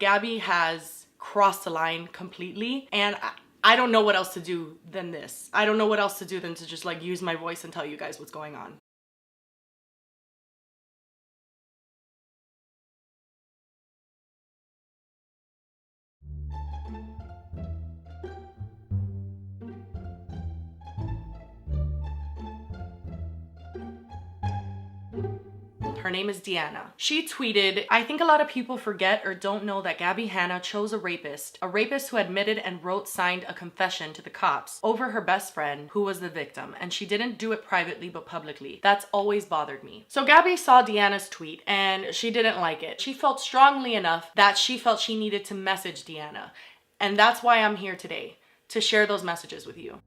Gabbie has crossed the line completely, and I don't know what else to do than this. I don't know what else to do than to just like use my voice and tell you guys what's going on. Her name is Deanna. She tweeted, I think a lot of people forget or don't know that Gabbie Hanna chose a rapist who admitted and signed a confession to the cops over her best friend who was the victim, and she didn't do it privately but publicly. That's always bothered me. So Gabbie saw Deanna's tweet and she didn't like it. She felt strongly enough that she felt she needed to message Deanna. And that's why I'm here today, to share those messages with you.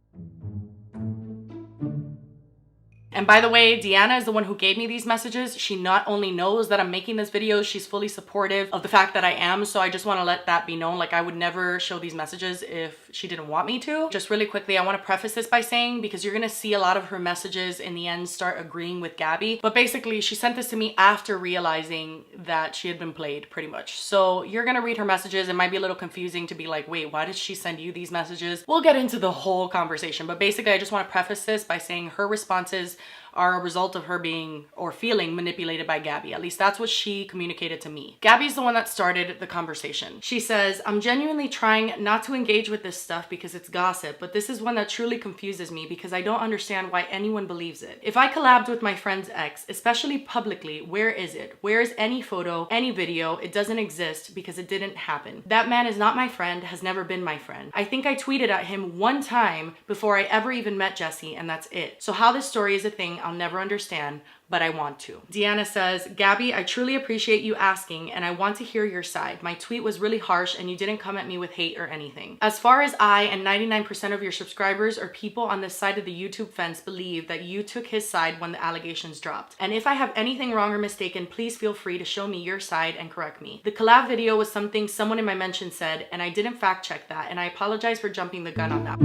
And by the way, Deanna is the one who gave me these messages. She not only knows that I'm making this video, she's fully supportive of the fact that I am. So I just want to let that be known. Like, I would never show these messages if she didn't want me to. Just really quickly, I want to preface this by saying, because you're going to see a lot of her messages in the end start agreeing with Gabbie. But basically, she sent this to me after realizing that she had been played, pretty much. So you're going to read her messages. It might be a little confusing to be like, wait, why did she send you these messages? We'll get into the whole conversation. But basically, I just want to preface this by saying her responses are a result of her being or feeling manipulated by Gabbie. At least that's what she communicated to me. Gabbie's the one that started the conversation. She says, I'm genuinely trying not to engage with this stuff because it's gossip, but this is one that truly confuses me because I don't understand why anyone believes it. If I collabed with my friend's ex, especially publicly, where is it? Where is any photo, any video? It doesn't exist because it didn't happen. That man is not my friend, has never been my friend. I think I tweeted at him one time before I ever even met Jessi, and that's it. So how this story is a thing, I'll never understand, but I want to. Deanna says, Gabbie, I truly appreciate you asking and I want to hear your side. My tweet was really harsh and you didn't come at me with hate or anything. As far as I and 99% of your subscribers or people on this side of the YouTube fence believe that you took his side when the allegations dropped. And if I have anything wrong or mistaken, please feel free to show me your side and correct me. The collab video was something someone in my mention said and I didn't fact check that, and I apologize for jumping the gun on that.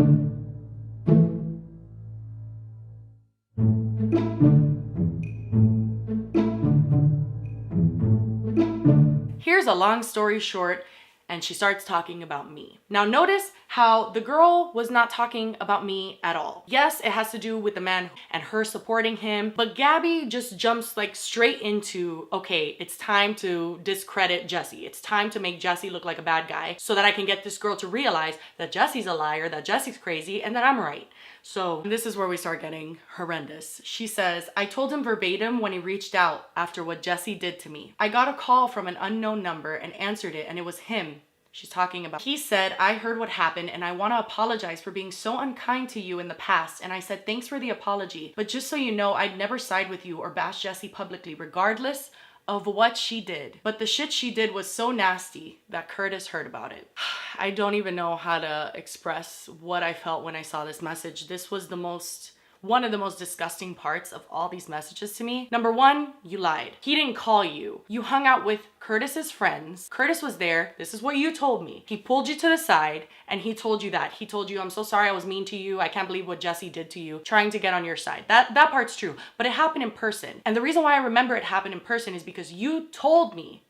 Here's a long story short, and she starts talking about me. Now notice how the girl was not talking about me at all. Yes, it has to do with the man and her supporting him, but Gabbie just jumps like straight into, okay, it's time to discredit Jessi. It's time to make Jessi look like a bad guy so that I can get this girl to realize that Jessi's a liar, that Jessi's crazy, and that I'm right. So this is where we start getting horrendous. She says, I told him verbatim when he reached out after what Jessi did to me. I got a call from an unknown number and answered it, and it was him she's talking about. He said, I heard what happened and I want to apologize for being so unkind to you in the past. And I said, thanks for the apology. But just so you know, I'd never side with you or bash Jessi publicly, regardless of what she did. But the shit she did was so nasty that Curtis heard about it. I don't even know how to express what I felt when I saw this message. This was one of the most disgusting parts of all these messages to me. Number one, you lied. He didn't call you. You hung out with Curtis's friends. Curtis was there. This is what you told me. He pulled you to the side and he told you that. He told you, I'm so sorry I was mean to you. I can't believe what Jessi did to you, trying to get on your side. That part's true, but it happened in person. And the reason why I remember it happened in person is because you told me.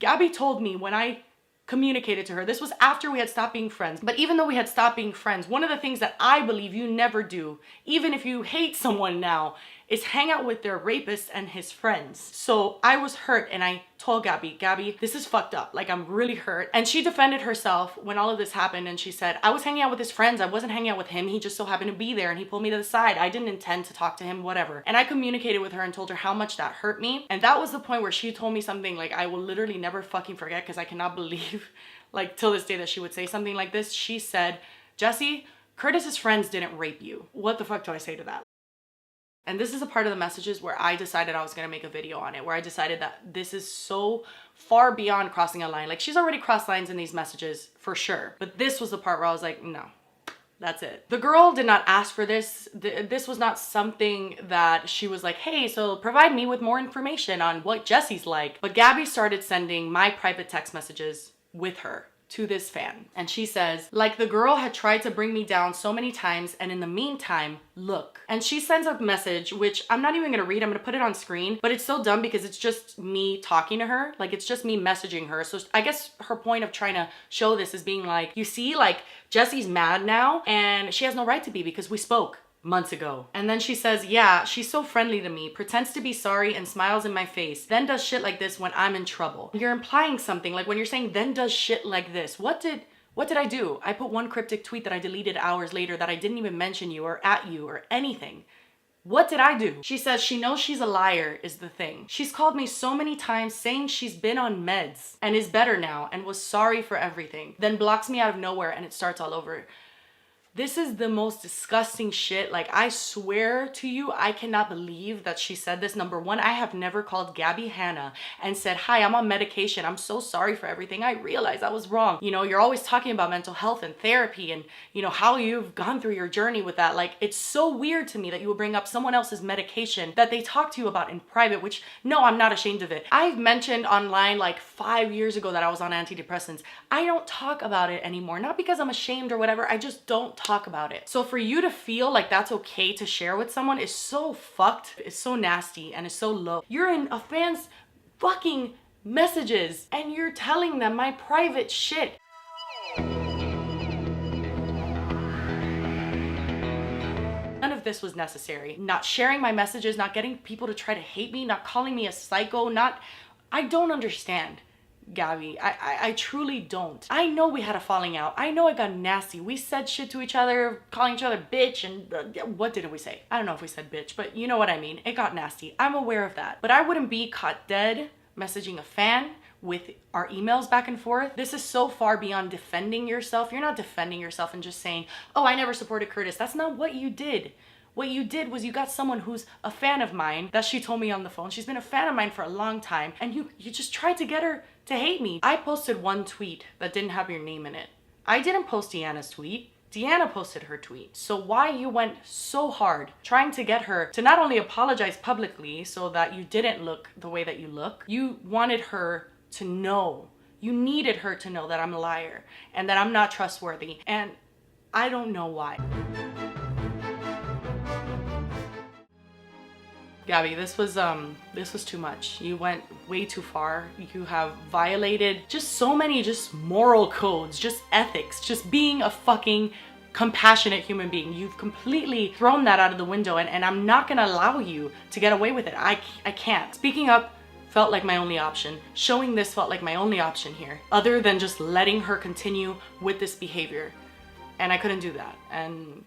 Gabbie told me when I communicated to her. This was after we had stopped being friends. But even though we had stopped being friends, one of the things that I believe you never do, even if you hate someone now, is hang out with their rapist and his friends. So I was hurt and I told Gabbie, Gabbie, this is fucked up. Like, I'm really hurt. And she defended herself when all of this happened and she said, I was hanging out with his friends. I wasn't hanging out with him. He just so happened to be there and he pulled me to the side. I didn't intend to talk to him, whatever. And I communicated with her and told her how much that hurt me. And that was the point where she told me something like I will literally never fucking forget, because I cannot believe like till this day that she would say something like this. She said, Jessi, Curtis's friends didn't rape you. What the fuck do I say to that? And this is a part of the messages where I decided I was gonna make a video on it, where I decided that this is so far beyond crossing a line. Like, she's already crossed lines in these messages for sure. But this was the part where I was like, no, that's it. The girl did not ask for this. This was not something that she was like, hey, so provide me with more information on what Jessi's like. But Gabbie started sending my private text messages with her. to this fan. And she says, like the girl had tried to bring me down so many times, and in the meantime, look. And she sends a message, which I'm not even gonna read, I'm gonna put it on screen, but it's so dumb because it's just me talking to her. Like, it's just me messaging her. So I guess her point of trying to show this is being like, you see, like, Jessi's mad now, and she has no right to be because we spoke months ago. And then she says, yeah, she's so friendly to me, pretends to be sorry and smiles in my face, then does shit like this when I'm in trouble. You're implying something, like when you're saying then does shit like this. What did I do? I put one cryptic tweet that I deleted hours later that I didn't even mention you or at you or anything. What did I do? She says she knows she's a liar is the thing. She's called me so many times saying she's been on meds and is better now and was sorry for everything, then blocks me out of nowhere and it starts all over. This is the most disgusting shit. Like, I swear to you, I cannot believe that she said this. Number one, I have never called Gabbie Hanna and said, hi, I'm on medication. I'm so sorry for everything. I realized I was wrong. You know, you're always talking about mental health and therapy and, you know, how you've gone through your journey with that. Like, it's so weird to me that you would bring up someone else's medication that they talk to you about in private, which, no, I'm not ashamed of it. I've mentioned online like 5 years ago that I was on antidepressants. I don't talk about it anymore. Not because I'm ashamed or whatever. I just don't talk about it. So for you to feel like that's okay to share with someone is so fucked, it's so nasty, and it's so low. You're in a fan's fucking messages and you're telling them my private shit. None of this was necessary. Not sharing my messages, not getting people to try to hate me, not calling me a psycho, I don't understand. Gabbie, I truly don't. I know we had a falling out. I know it got nasty. We said shit to each other, calling each other bitch, and what didn't we say? I don't know if we said bitch, but you know what I mean. It got nasty. I'm aware of that. But I wouldn't be caught dead messaging a fan with our emails back and forth. This is so far beyond defending yourself. You're not defending yourself and just saying, oh, I never supported Curtis. That's not what you did. What you did was you got someone who's a fan of mine, that she told me on the phone. She's been a fan of mine for a long time, and you just tried to get her to hate me. I posted one tweet that didn't have your name in it. I didn't post Deanna's tweet. Deanna posted her tweet. So why you went so hard trying to get her to not only apologize publicly so that you didn't look the way that you look, you wanted her to know. You needed her to know that I'm a liar and that I'm not trustworthy. And I don't know why. Gabbie, this was too much. You went way too far. You have violated just so many moral codes, just ethics, just being a fucking compassionate human being. You've completely thrown that out of the window, and I'm not gonna allow you to get away with it. I can't. Speaking up felt like my only option. Showing this felt like my only option here, other than just letting her continue with this behavior. And I couldn't do that. And